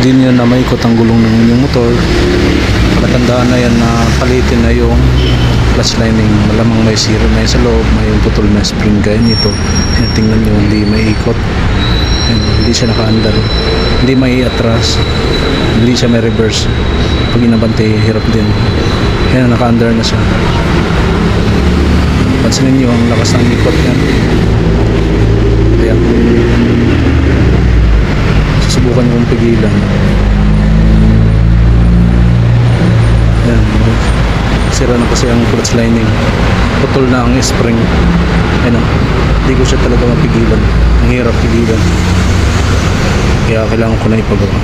din yun na maikot ang gulong ng inyong motor. Palatandaan na yan na palitin na yung clutch lining. Malamang may sira na sa loob, may putol na spring gaya nito. Tingnan nyo, hindi maiikot. Hindi siya naka-andar, hindi may atras, hindi siya may reverse. Pag inabante, hirap din. Yan, naka-andar na siya. Pansinin nyo ang lakas ng ikot yan. Kaya susubukan kong pigilan. Yan, sira na kasi ang clutch lining, putol na ang spring. Ayun, hindi ko siya talaga mapigilan. Ang hirap pigilan, kaya kailangan ko na ipagawa.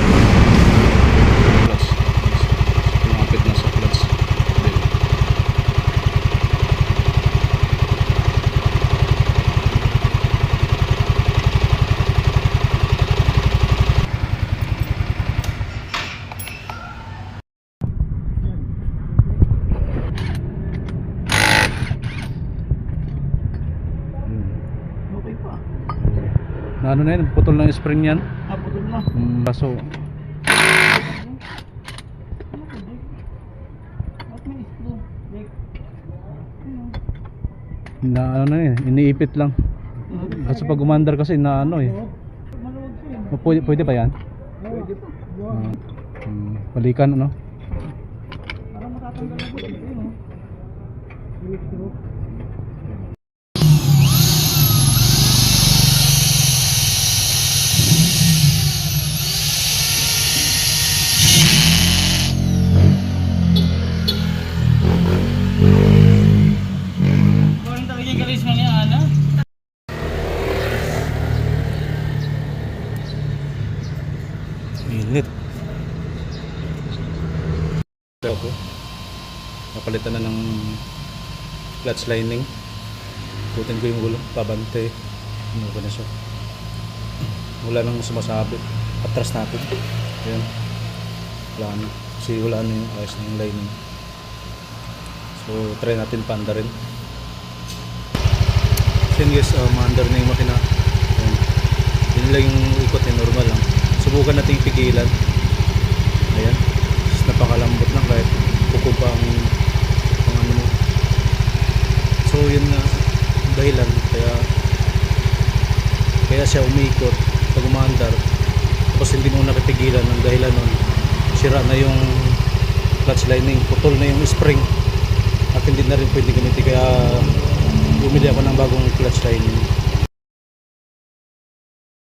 Clutch, lumapit na sa clutch. Okay pa. Na ano na yun, putol na yung spring yan. Putol na. Kaso At may screw. na ano na yun, iniipit lang. Kasi pag umandar kasi na ano eh. Maluwag siya. Pwede pa yan? Pwede pa. Balikan ano. Parang matatanggal na po. Ayun o. Yung screw. Init. Ako. Napalitan na ng clutch lining. Putin ko yung gulong, pabante. Ano ko na siya. Wala nang sumasabit. Atras natin. Ayan. Wala na. Kasi wala na yung ayos ng lining. So, try natin paanda rin. So yun guys, maandar na yung makina. Ayan. Yun lang yung ikot na normal lang. Subukan natin pigilan. Ayan. Napakalambot lang kahit kuko pa ang ano mo. So yun nga dahilan kaya siya umiikot pag umaandar. Tapos hindi mo napipigilan ng dahilan nun. Sira na yung clutch lining, putol na yung spring. At hindi na rin pwede gamitin, kaya bumili ako ng bagong clutch lining.